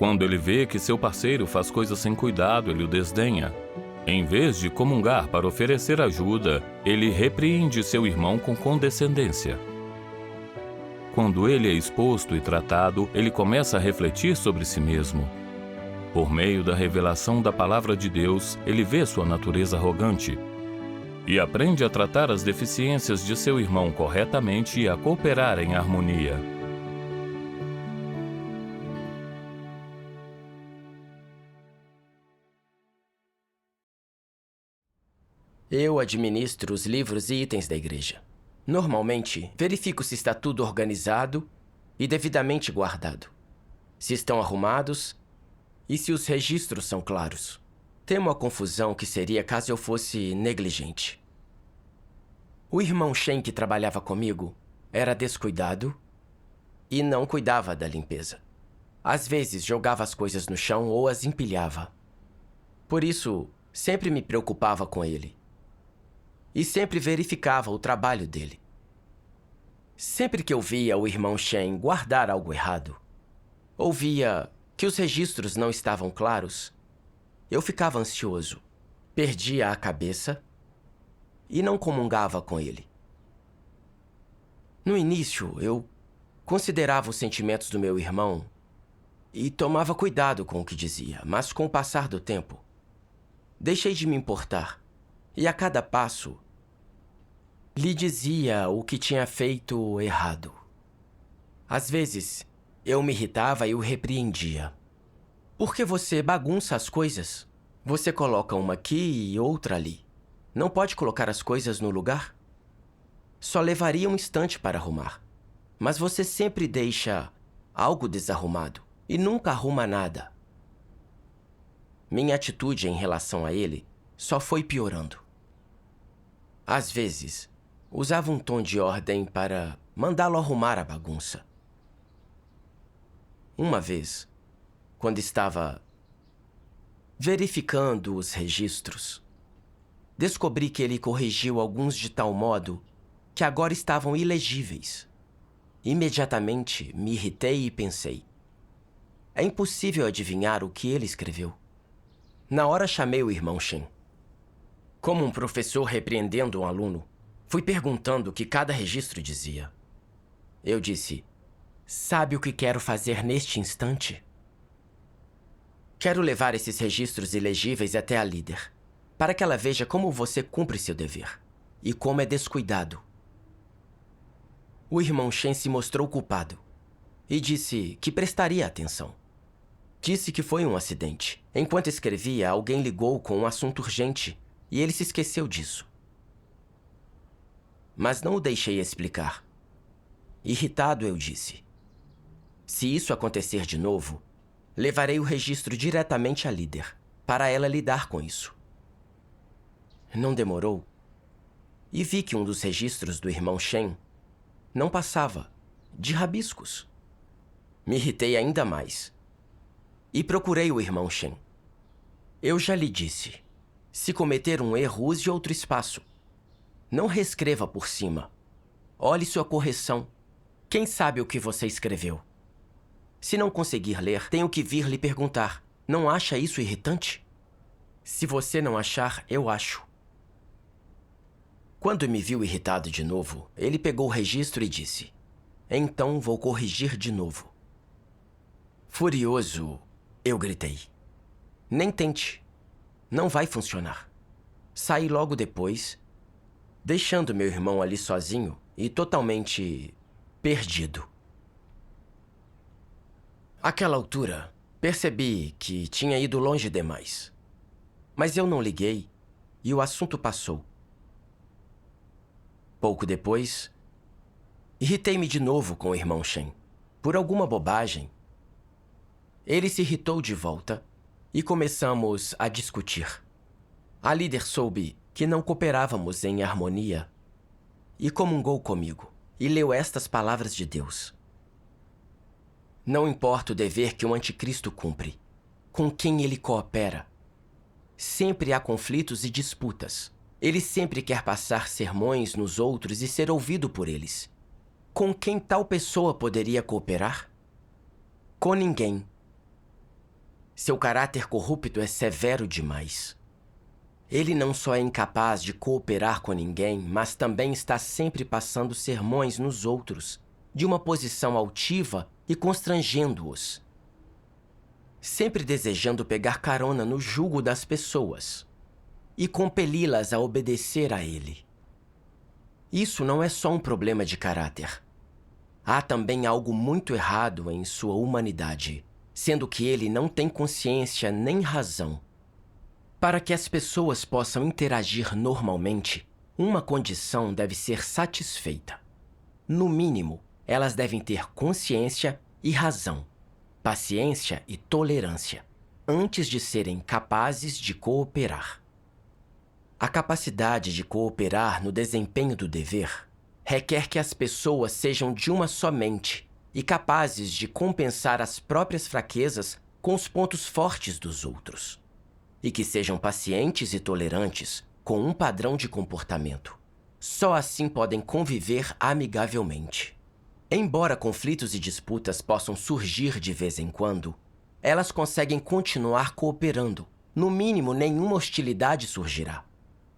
Quando ele vê que seu parceiro faz coisas sem cuidado, ele o desdenha. Em vez de comungar para oferecer ajuda, ele repreende seu irmão com condescendência. Quando ele é exposto e tratado, ele começa a refletir sobre si mesmo. Por meio da revelação da palavra de Deus, ele vê sua natureza arrogante e aprende a tratar as deficiências de seu irmão corretamente e a cooperar em harmonia. Eu administro os livros e itens da igreja. Normalmente, verifico se está tudo organizado e devidamente guardado, se estão arrumados e se os registros são claros. Temo a confusão que seria caso eu fosse negligente. O irmão Shen que trabalhava comigo era descuidado e não cuidava da limpeza. Às vezes jogava as coisas no chão ou as empilhava. Por isso, sempre me preocupava com ele. E sempre verificava o trabalho dele. Sempre que eu via o irmão Shen guardar algo errado, ou via que os registros não estavam claros, eu ficava ansioso, perdia a cabeça e não comungava com ele. No início, eu considerava os sentimentos do meu irmão e tomava cuidado com o que dizia, mas com o passar do tempo, deixei de me importar. E a cada passo, lhe dizia o que tinha feito errado. Às vezes, eu me irritava e o repreendia. Por que você bagunça as coisas? Você coloca uma aqui e outra ali. Não pode colocar as coisas no lugar? Só levaria um instante para arrumar. Mas você sempre deixa algo desarrumado e nunca arruma nada. Minha atitude em relação a ele só foi piorando. Às vezes, usava um tom de ordem para mandá-lo arrumar a bagunça. Uma vez, quando estava verificando os registros, descobri que ele corrigiu alguns de tal modo que agora estavam ilegíveis. Imediatamente me irritei e pensei: é impossível adivinhar o que ele escreveu. Na hora chamei o irmão Shen. Como um professor repreendendo um aluno, fui perguntando o que cada registro dizia. Eu disse: sabe o que quero fazer neste instante? Quero levar esses registros ilegíveis até a líder, para que ela veja como você cumpre seu dever e como é descuidado. O irmão Shen se mostrou culpado e disse que prestaria atenção. Disse que foi um acidente. Enquanto escrevia, alguém ligou com um assunto urgente e ele se esqueceu disso. Mas não o deixei explicar. Irritado, eu disse: se isso acontecer de novo, levarei o registro diretamente à líder, para ela lidar com isso. Não demorou, e vi que um dos registros do irmão Shen não passava de rabiscos. Me irritei ainda mais e procurei o irmão Shen. Eu já lhe disse: se cometer um erro, use outro espaço. Não reescreva por cima. Olhe sua correção. Quem sabe o que você escreveu? Se não conseguir ler, tenho que vir lhe perguntar. Não acha isso irritante? Se você não achar, eu acho. Quando me viu irritado de novo, ele pegou o registro e disse: então vou corrigir de novo. Furioso, eu gritei: nem tente. Não vai funcionar. Saí logo depois, deixando meu irmão ali sozinho e totalmente perdido. Àquela altura, percebi que tinha ido longe demais. Mas eu não liguei e o assunto passou. Pouco depois, irritei-me de novo com o irmão Shen. Por alguma bobagem, ele se irritou de volta e começamos a discutir. A líder soube que não cooperávamos em harmonia e comungou comigo e leu estas palavras de Deus: não importa o dever que o anticristo cumpre, com quem ele coopera. Sempre há conflitos e disputas. Ele sempre quer passar sermões nos outros e ser ouvido por eles. Com quem tal pessoa poderia cooperar? Com ninguém. Seu caráter corrupto é severo demais. Ele não só é incapaz de cooperar com ninguém, mas também está sempre passando sermões nos outros, de uma posição altiva e constrangendo-os. Sempre desejando pegar carona no jugo das pessoas e compeli-las a obedecer a ele. Isso não é só um problema de caráter. Há também algo muito errado em sua humanidade, sendo que ele não tem consciência nem razão. Para que as pessoas possam interagir normalmente, uma condição deve ser satisfeita. No mínimo, elas devem ter consciência e razão, paciência e tolerância, antes de serem capazes de cooperar. A capacidade de cooperar no desempenho do dever requer que as pessoas sejam de uma só mente e capazes de compensar as próprias fraquezas com os pontos fortes dos outros, e que sejam pacientes e tolerantes com um padrão de comportamento. Só assim podem conviver amigavelmente. Embora conflitos e disputas possam surgir de vez em quando, elas conseguem continuar cooperando. No mínimo, nenhuma hostilidade surgirá.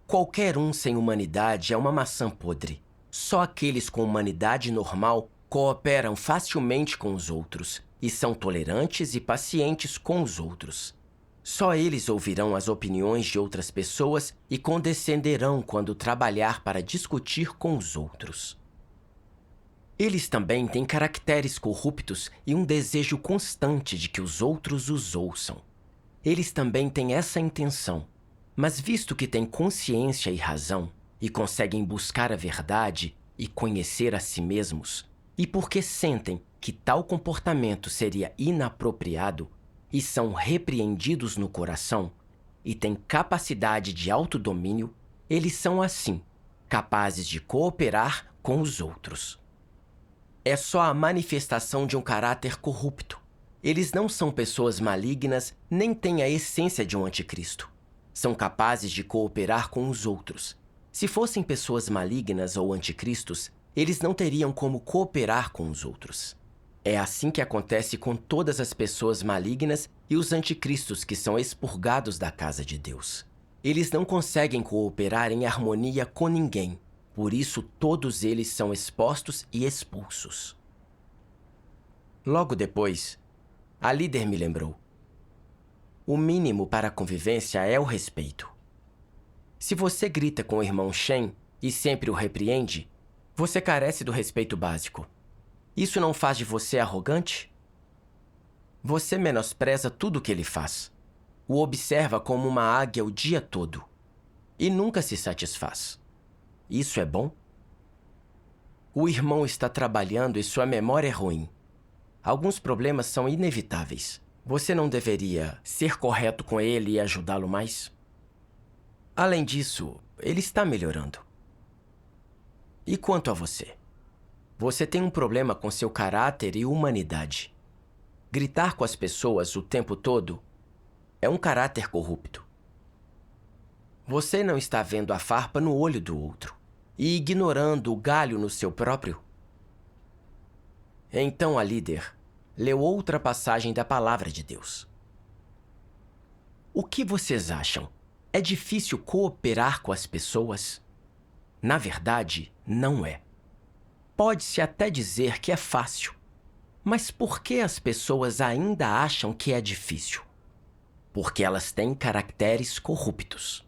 Qualquer um sem humanidade é uma maçã podre. Só aqueles com humanidade normal cooperam facilmente com os outros e são tolerantes e pacientes com os outros. Só eles ouvirão as opiniões de outras pessoas e condescenderão quando trabalhar para discutir com os outros. Eles também têm caracteres corruptos e um desejo constante de que os outros os ouçam. Eles também têm essa intenção, mas visto que têm consciência e razão, e conseguem buscar a verdade e conhecer a si mesmos, e porque sentem que tal comportamento seria inapropriado, e são repreendidos no coração, e têm capacidade de autodomínio, eles são assim, capazes de cooperar com os outros. É só a manifestação de um caráter corrupto. Eles não são pessoas malignas, nem têm a essência de um anticristo. São capazes de cooperar com os outros. Se fossem pessoas malignas ou anticristos, eles não teriam como cooperar com os outros. É assim que acontece com todas as pessoas malignas e os anticristos que são expurgados da casa de Deus. Eles não conseguem cooperar em harmonia com ninguém, por isso todos eles são expostos e expulsos. Logo depois, a líder me lembrou. O mínimo para a convivência é o respeito. Se você grita com o irmão Shen e sempre o repreende, você carece do respeito básico. Isso não faz de você arrogante? Você menospreza tudo o que ele faz. O observa como uma águia o dia todo e nunca se satisfaz. Isso é bom? O irmão está trabalhando e sua memória é ruim. Alguns problemas são inevitáveis. Você não deveria ser correto com ele e ajudá-lo mais? Além disso, ele está melhorando. E quanto a você? Você tem um problema com seu caráter e humanidade. Gritar com as pessoas o tempo todo é um caráter corrupto. Você não está vendo a farpa no olho do outro e ignorando o galho no seu próprio? Então a líder leu outra passagem da palavra de Deus. O que vocês acham? É difícil cooperar com as pessoas? Na verdade, não é. Pode-se até dizer que é fácil. Mas por que as pessoas ainda acham que é difícil? Porque elas têm caracteres corruptos.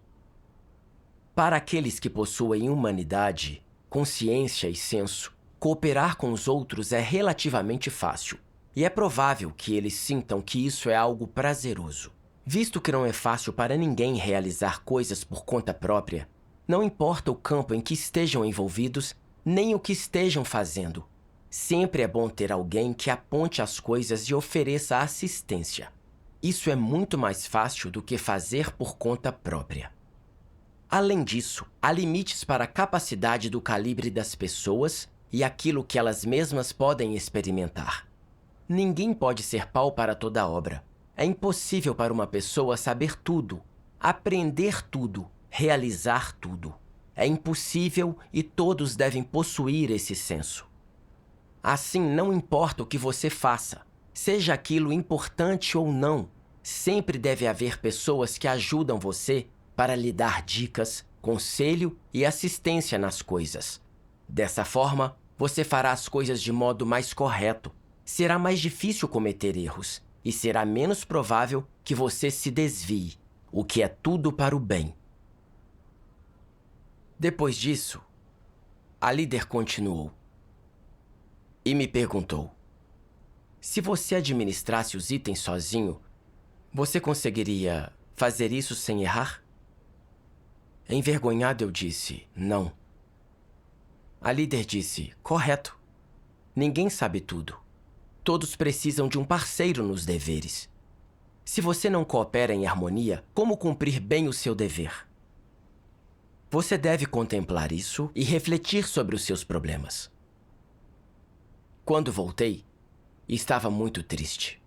Para aqueles que possuem humanidade, consciência e senso, cooperar com os outros é relativamente fácil. E é provável que eles sintam que isso é algo prazeroso. Visto que não é fácil para ninguém realizar coisas por conta própria, não importa o campo em que estejam envolvidos, nem o que estejam fazendo. Sempre é bom ter alguém que aponte as coisas e ofereça assistência. Isso é muito mais fácil do que fazer por conta própria. Além disso, há limites para a capacidade do calibre das pessoas e aquilo que elas mesmas podem experimentar. Ninguém pode ser pau para toda a obra. É impossível para uma pessoa saber tudo, aprender tudo, realizar tudo. É impossível e todos devem possuir esse senso. Assim, não importa o que você faça, seja aquilo importante ou não, sempre deve haver pessoas que ajudam você para lhe dar dicas, conselho e assistência nas coisas. Dessa forma, você fará as coisas de modo mais correto. Será mais difícil cometer erros e será menos provável que você se desvie, o que é tudo para o bem. Depois disso, a líder continuou e me perguntou: se você administrasse os itens sozinho, você conseguiria fazer isso sem errar? Envergonhado, eu disse: não. A líder disse: correto. Ninguém sabe tudo. Todos precisam de um parceiro nos deveres. Se você não coopera em harmonia, como cumprir bem o seu dever? Você deve contemplar isso e refletir sobre os seus problemas. Quando voltei, estava muito triste.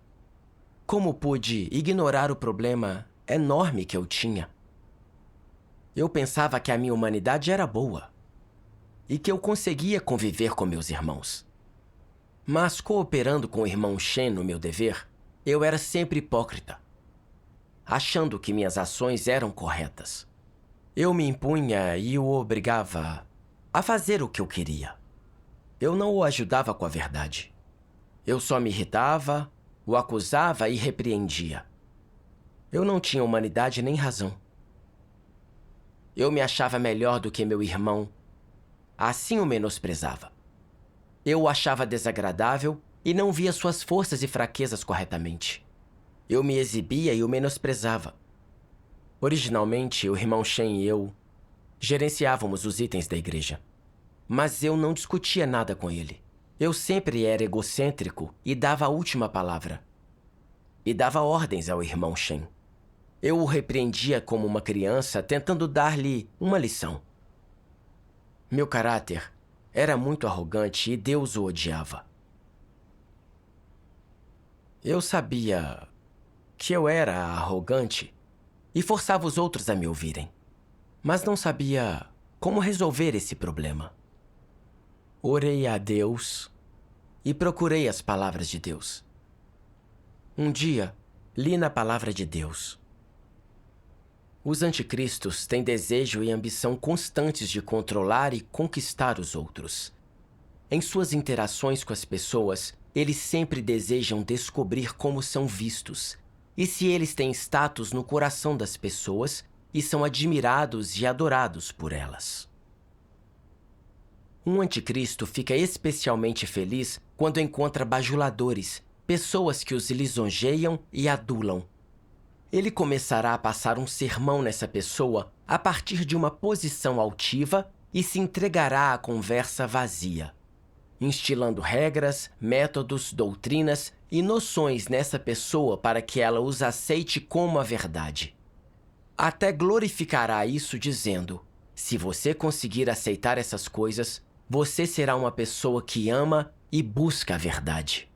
Como pude ignorar o problema enorme que eu tinha? Eu pensava que a minha humanidade era boa e que eu conseguia conviver com meus irmãos. Mas, cooperando com o irmão Shen no meu dever, eu era sempre hipócrita, achando que minhas ações eram corretas. Eu me impunha e o obrigava a fazer o que eu queria. Eu não o ajudava com a verdade. Eu só me irritava, o acusava e repreendia. Eu não tinha humanidade nem razão. Eu me achava melhor do que meu irmão, assim o menosprezava. Eu o achava desagradável e não via suas forças e fraquezas corretamente. Eu me exibia e o menosprezava. Originalmente, o irmão Shen e eu gerenciávamos os itens da igreja. Mas eu não discutia nada com ele. Eu sempre era egocêntrico e dava a última palavra. E dava ordens ao irmão Shen. Eu o repreendia como uma criança, tentando dar-lhe uma lição. Meu caráter era muito arrogante e Deus o odiava. Eu sabia que eu era arrogante e forçava os outros a me ouvirem, mas não sabia como resolver esse problema. Orei a Deus e procurei as palavras de Deus. Um dia, li na palavra de Deus: os anticristos têm desejo e ambição constantes de controlar e conquistar os outros. Em suas interações com as pessoas, eles sempre desejam descobrir como são vistos e se eles têm status no coração das pessoas e são admirados e adorados por elas. Um anticristo fica especialmente feliz quando encontra bajuladores, pessoas que os lisonjeiam e adulam. Ele começará a passar um sermão nessa pessoa a partir de uma posição altiva e se entregará à conversa vazia, instilando regras, métodos, doutrinas e noções nessa pessoa para que ela os aceite como a verdade. Até glorificará isso dizendo: se você conseguir aceitar essas coisas, você será uma pessoa que ama e busca a verdade.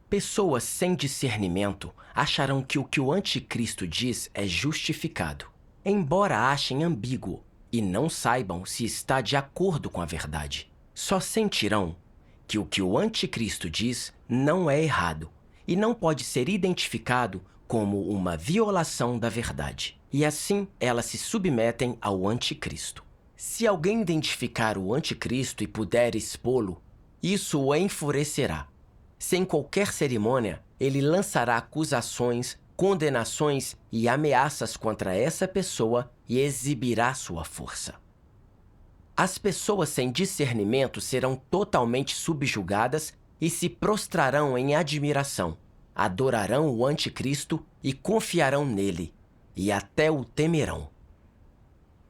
Pessoas sem discernimento acharão que o anticristo diz é justificado, embora achem ambíguo e não saibam se está de acordo com a verdade. Só sentirão que o anticristo diz não é errado e não pode ser identificado como uma violação da verdade. E assim elas se submetem ao anticristo. Se alguém identificar o anticristo e puder expô-lo, isso o enfurecerá. Sem qualquer cerimônia, ele lançará acusações, condenações e ameaças contra essa pessoa e exibirá sua força. As pessoas sem discernimento serão totalmente subjugadas e se prostrarão em admiração, adorarão o anticristo e confiarão nele, e até o temerão.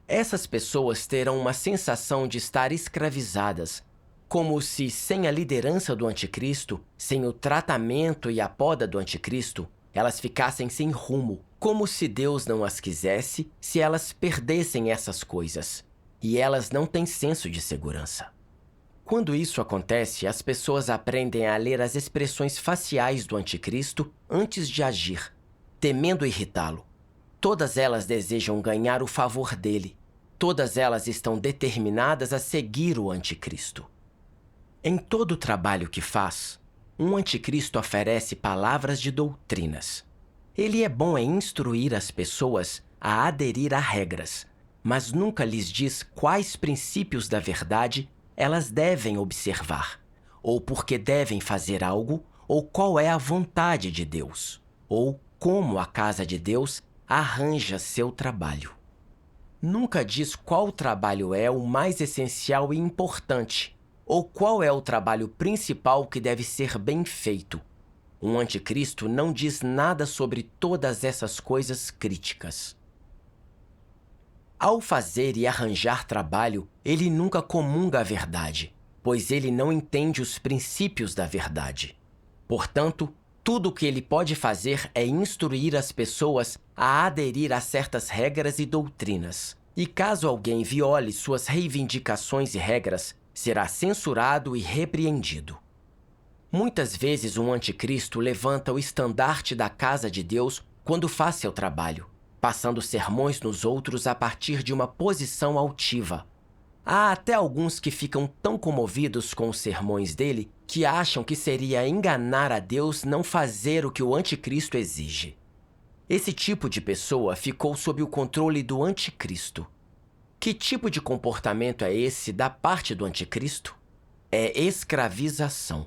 Essas pessoas terão uma sensação de estar escravizadas, como se, sem a liderança do anticristo, sem o tratamento e a poda do anticristo, elas ficassem sem rumo, como se Deus não as quisesse se elas perdessem essas coisas. E elas não têm senso de segurança. Quando isso acontece, as pessoas aprendem a ler as expressões faciais do anticristo antes de agir, temendo irritá-lo. Todas elas desejam ganhar o favor dele. Todas elas estão determinadas a seguir o anticristo. Em todo o trabalho que faz, um anticristo oferece palavras de doutrinas. Ele é bom em instruir as pessoas a aderir a regras, mas nunca lhes diz quais princípios da verdade elas devem observar, ou por que devem fazer algo, ou qual é a vontade de Deus, ou como a casa de Deus arranja seu trabalho. Nunca diz qual trabalho é o mais essencial e importante, ou qual é o trabalho principal que deve ser bem feito. Um anticristo não diz nada sobre todas essas coisas críticas. Ao fazer e arranjar trabalho, ele nunca comunga a verdade, pois ele não entende os princípios da verdade. Portanto, tudo o que ele pode fazer é instruir as pessoas a aderir a certas regras e doutrinas. E caso alguém viole suas reivindicações e regras, será censurado e repreendido. Muitas vezes um anticristo levanta o estandarte da casa de Deus quando faz seu trabalho, passando sermões nos outros a partir de uma posição altiva. Há até alguns que ficam tão comovidos com os sermões dele que acham que seria enganar a Deus não fazer o que o anticristo exige. Esse tipo de pessoa ficou sob o controle do anticristo. Que tipo de comportamento é esse da parte do anticristo? É escravização.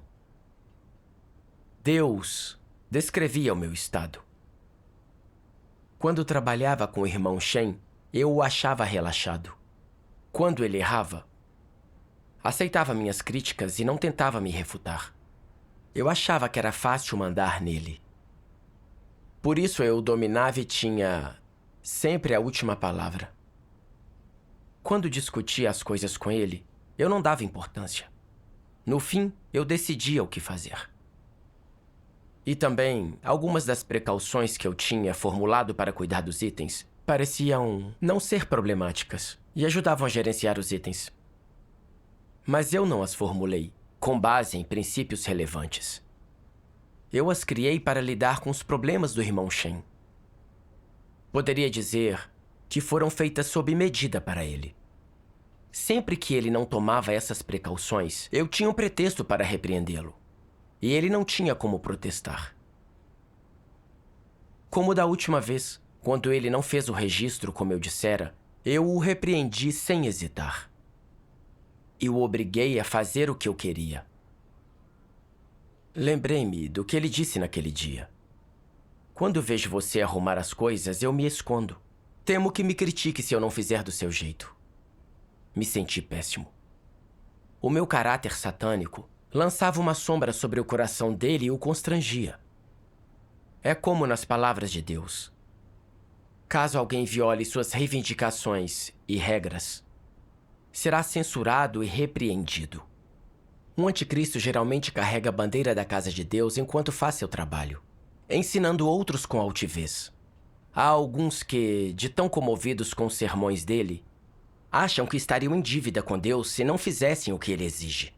Deus descrevia o meu estado. Quando trabalhava com o irmão Shen, eu o achava relaxado. Quando ele errava, aceitava minhas críticas e não tentava me refutar. Eu achava que era fácil mandar nele. Por isso eu o dominava e tinha sempre a última palavra. Quando discutia as coisas com ele, eu não dava importância. No fim, eu decidia o que fazer. E também, algumas das precauções que eu tinha formulado para cuidar dos itens pareciam não ser problemáticas e ajudavam a gerenciar os itens. Mas eu não as formulei com base em princípios relevantes. Eu as criei para lidar com os problemas do irmão Shen. Poderia dizer que foram feitas sob medida para ele. Sempre que ele não tomava essas precauções, eu tinha um pretexto para repreendê-lo. E ele não tinha como protestar. Como da última vez, quando ele não fez o registro como eu dissera, eu o repreendi sem hesitar. E o obriguei a fazer o que eu queria. Lembrei-me do que ele disse naquele dia. Quando vejo você arrumar as coisas, eu me escondo. Temo que me critique se eu não fizer do seu jeito. Me senti péssimo. O meu caráter satânico lançava uma sombra sobre o coração dele e o constrangia. É como nas palavras de Deus. Caso alguém viole suas reivindicações e regras, será censurado e repreendido. Um anticristo geralmente carrega a bandeira da casa de Deus enquanto faz seu trabalho, ensinando outros com altivez. Há alguns que, de tão comovidos com os sermões dele, acham que estariam em dívida com Deus se não fizessem o que ele exige.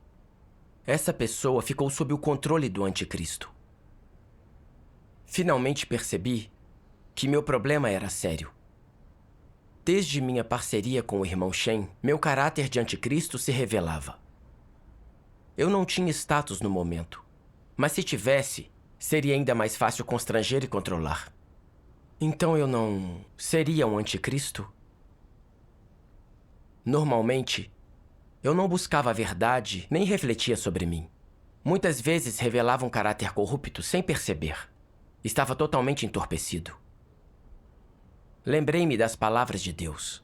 Essa pessoa ficou sob o controle do anticristo. Finalmente percebi que meu problema era sério. Desde minha parceria com o irmão Shen, meu caráter de anticristo se revelava. Eu não tinha status no momento, mas se tivesse, seria ainda mais fácil constranger e controlar. Então eu não seria um anticristo? Normalmente, eu não buscava a verdade nem refletia sobre mim. Muitas vezes revelava um caráter corrupto sem perceber. Estava totalmente entorpecido. Lembrei-me das palavras de Deus.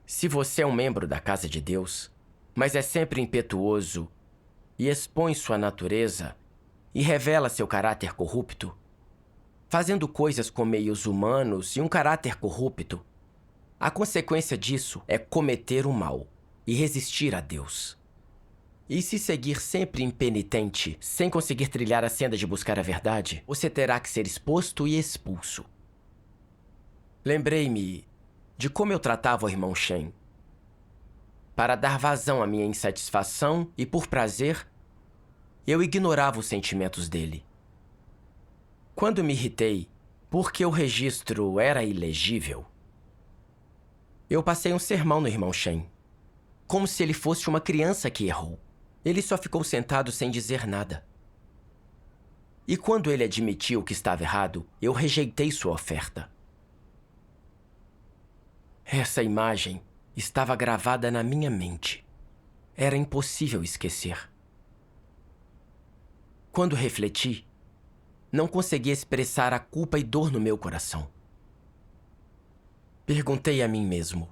Se você é um membro da casa de Deus, mas é sempre impetuoso e expõe sua natureza e revela seu caráter corrupto, fazendo coisas com meios humanos e um caráter corrupto, a consequência disso é cometer o mal e resistir a Deus. E se seguir sempre impenitente, sem conseguir trilhar a senda de buscar a verdade, você terá que ser exposto e expulso. Lembrei-me de como eu tratava o irmão Shen. Para dar vazão à minha insatisfação e por prazer, eu ignorava os sentimentos dele. Quando me irritei porque o registro era ilegível, eu passei um sermão no irmão Shen, como se ele fosse uma criança que errou. Ele só ficou sentado sem dizer nada. E quando ele admitiu que estava errado, eu rejeitei sua oferta. Essa imagem estava gravada na minha mente. Era impossível esquecer. Quando refleti, não consegui expressar a culpa e dor no meu coração. Perguntei a mim mesmo: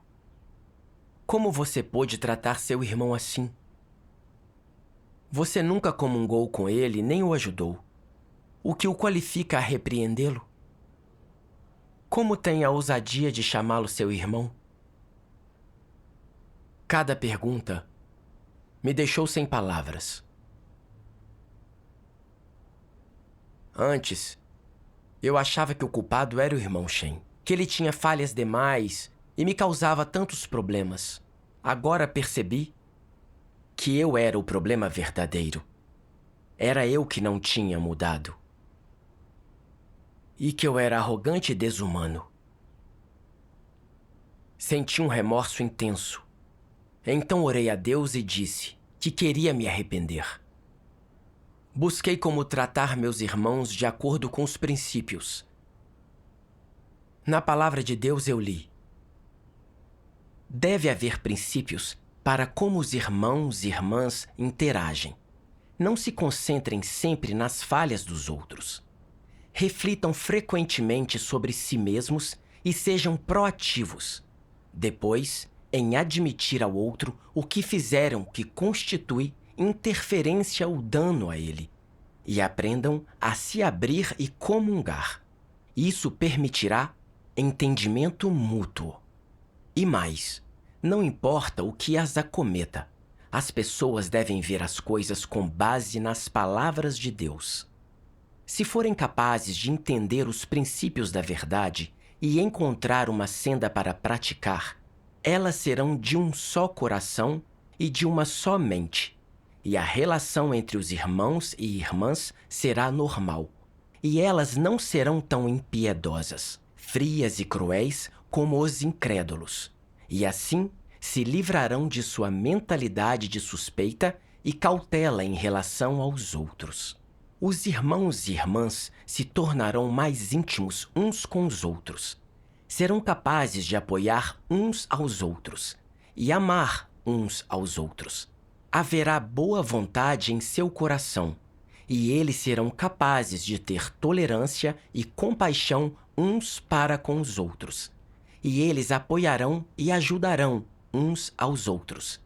como você pôde tratar seu irmão assim? Você nunca comungou com ele nem o ajudou. O que o qualifica a repreendê-lo? Como tem a ousadia de chamá-lo seu irmão? Cada pergunta me deixou sem palavras. Antes, eu achava que o culpado era o irmão Shen, que ele tinha falhas demais e me causava tantos problemas. Agora percebi que eu era o problema verdadeiro. Era eu que não tinha mudado. E que eu era arrogante e desumano. Senti um remorso intenso. Então orei a Deus e disse que queria me arrepender. Busquei como tratar meus irmãos de acordo com os princípios. Na palavra de Deus eu li: deve haver princípios para como os irmãos e irmãs interagem. Não se concentrem sempre nas falhas dos outros. Reflitam frequentemente sobre si mesmos e sejam proativos. Depois, em admitir ao outro o que fizeram que constitui interferência ou dano a ele. E aprendam a se abrir e comungar. Isso permitirá entendimento mútuo. E mais, não importa o que as acometa, as pessoas devem ver as coisas com base nas palavras de Deus. Se forem capazes de entender os princípios da verdade e encontrar uma senda para praticar, elas serão de um só coração e de uma só mente, e a relação entre os irmãos e irmãs será normal, e elas não serão tão impiedosas, frias e cruéis como os incrédulos, e assim se livrarão de sua mentalidade de suspeita e cautela em relação aos outros. Os irmãos e irmãs se tornarão mais íntimos uns com os outros. Serão capazes de apoiar uns aos outros e amar uns aos outros. Haverá boa vontade em seu coração, e eles serão capazes de ter tolerância e compaixão uns para com os outros. E eles apoiarão e ajudarão uns aos outros,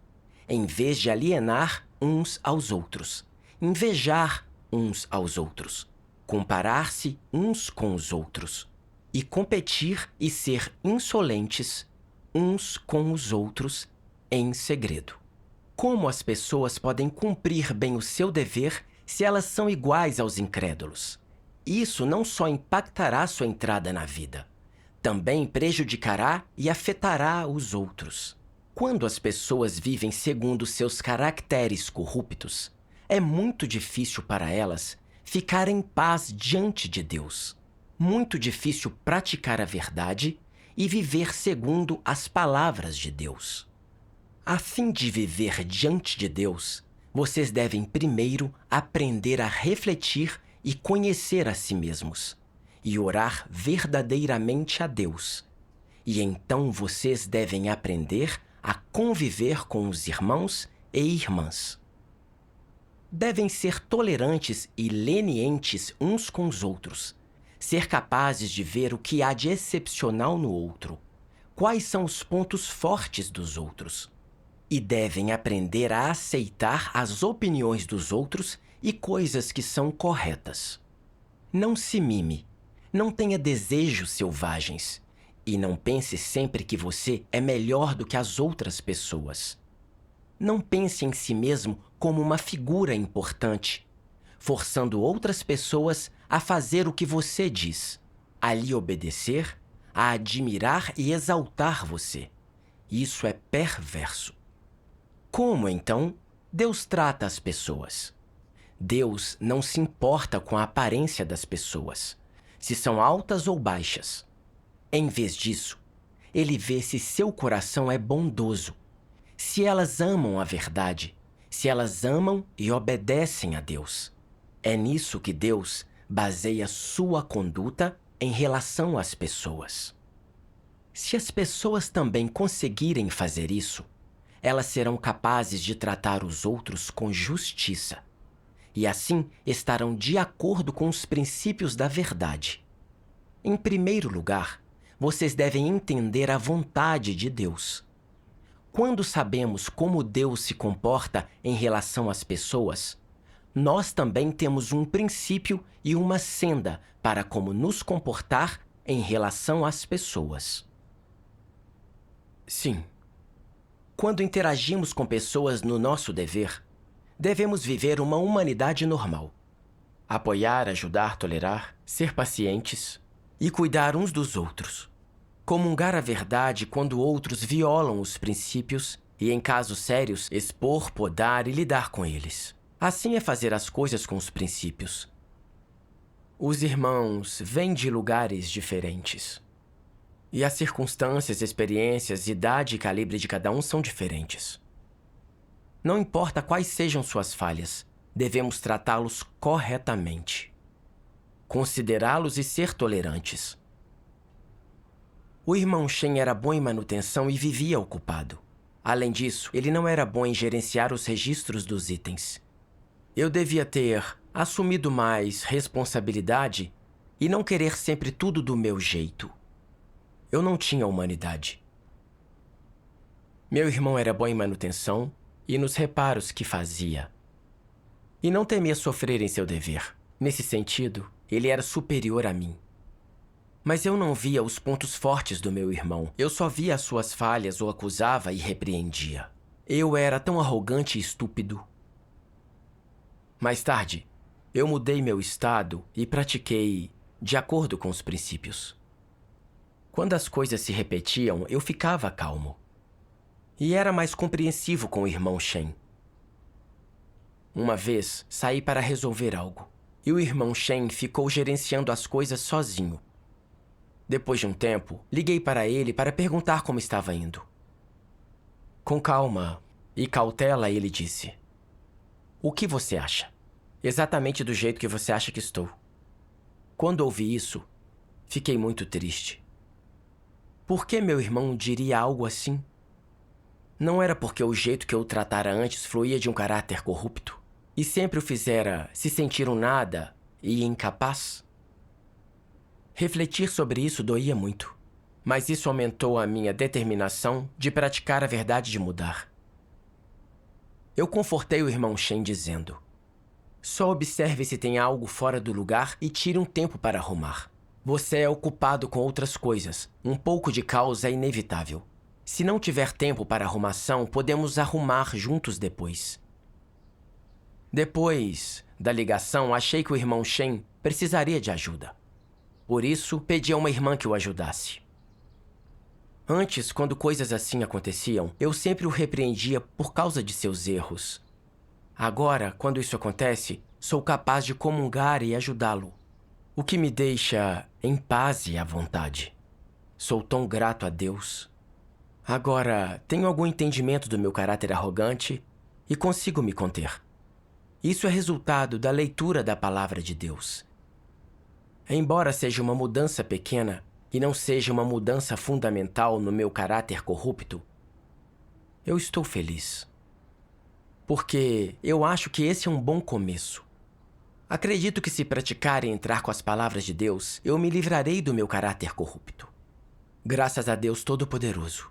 em vez de alienar uns aos outros, invejar uns aos outros, comparar-se uns com os outros, e competir e ser insolentes uns com os outros em segredo. Como as pessoas podem cumprir bem o seu dever se elas são iguais aos incrédulos? Isso não só impactará sua entrada na vida, também prejudicará e afetará os outros. Quando as pessoas vivem segundo seus caracteres corruptos, é muito difícil para elas ficar em paz diante de Deus. Muito difícil praticar a verdade e viver segundo as palavras de Deus. A fim de viver diante de Deus, vocês devem primeiro aprender a refletir e conhecer a si mesmos, e orar verdadeiramente a Deus. E então vocês devem aprender a conviver com os irmãos e irmãs. Devem ser tolerantes e lenientes uns com os outros, ser capazes de ver o que há de excepcional no outro, quais são os pontos fortes dos outros, e devem aprender a aceitar as opiniões dos outros e coisas que são corretas. Não se mime, não tenha desejos selvagens, e não pense sempre que você é melhor do que as outras pessoas. Não pense em si mesmo como uma figura importante, forçando outras pessoas a fazer o que você diz, a lhe obedecer, a admirar e exaltar você. Isso é perverso. Como, então, Deus trata as pessoas? Deus não se importa com a aparência das pessoas, se são altas ou baixas. Em vez disso, Ele vê se seu coração é bondoso, se elas amam a verdade, se elas amam e obedecem a Deus. É nisso que Deus baseia sua conduta em relação às pessoas. Se as pessoas também conseguirem fazer isso, elas serão capazes de tratar os outros com justiça e assim estarão de acordo com os princípios da verdade. Em primeiro lugar, vocês devem entender a vontade de Deus. Quando sabemos como Deus se comporta em relação às pessoas, nós também temos um princípio e uma senda para como nos comportar em relação às pessoas. Sim, quando interagimos com pessoas no nosso dever, devemos viver uma humanidade normal. Apoiar, ajudar, tolerar, ser pacientes e cuidar uns dos outros. Comungar a verdade quando outros violam os princípios e, em casos sérios, expor, podar e lidar com eles. Assim é fazer as coisas com os princípios. Os irmãos vêm de lugares diferentes. E as circunstâncias, experiências, idade e calibre de cada um são diferentes. Não importa quais sejam suas falhas, devemos tratá-los corretamente. Considerá-los e ser tolerantes. O irmão Shen era bom em manutenção e vivia ocupado. Além disso, ele não era bom em gerenciar os registros dos itens. Eu devia ter assumido mais responsabilidade e não querer sempre tudo do meu jeito. Eu não tinha humanidade. Meu irmão era bom em manutenção e nos reparos que fazia. E não temia sofrer em seu dever. Nesse sentido, ele era superior a mim. Mas eu não via os pontos fortes do meu irmão. Eu só via as suas falhas, o acusava e repreendia. Eu era tão arrogante e estúpido. Mais tarde, eu mudei meu estado e pratiquei de acordo com os princípios. Quando as coisas se repetiam, eu ficava calmo. E era mais compreensivo com o irmão Shen. Uma vez, saí para resolver algo. E o irmão Shen ficou gerenciando as coisas sozinho. Depois de um tempo, liguei para ele para perguntar como estava indo. Com calma e cautela, ele disse: "O que você acha? Exatamente do jeito que você acha que estou." Quando ouvi isso, fiquei muito triste. Por que meu irmão diria algo assim? Não era porque o jeito que eu o tratara antes fluía de um caráter corrupto e sempre o fizera se sentir um nada e incapaz? Refletir sobre isso doía muito, mas isso aumentou a minha determinação de praticar a verdade de mudar. Eu confortei o irmão Shen dizendo: "Só observe se tem algo fora do lugar e tire um tempo para arrumar. Você é ocupado com outras coisas. Um pouco de caos é inevitável. Se não tiver tempo para arrumação, podemos arrumar juntos depois." Depois da ligação, achei que o irmão Shen precisaria de ajuda. Por isso, pedi a uma irmã que o ajudasse. Antes, quando coisas assim aconteciam, eu sempre o repreendia por causa de seus erros. Agora, quando isso acontece, sou capaz de comungar e ajudá-lo, o que me deixa em paz e à vontade. Sou tão grato a Deus. Agora, tenho algum entendimento do meu caráter arrogante e consigo me conter. Isso é resultado da leitura da palavra de Deus. Embora seja uma mudança pequena e não seja uma mudança fundamental no meu caráter corrupto, eu estou feliz. Porque eu acho que esse é um bom começo. Acredito que se praticar e entrar com as palavras de Deus, eu me livrarei do meu caráter corrupto. Graças a Deus Todo-Poderoso.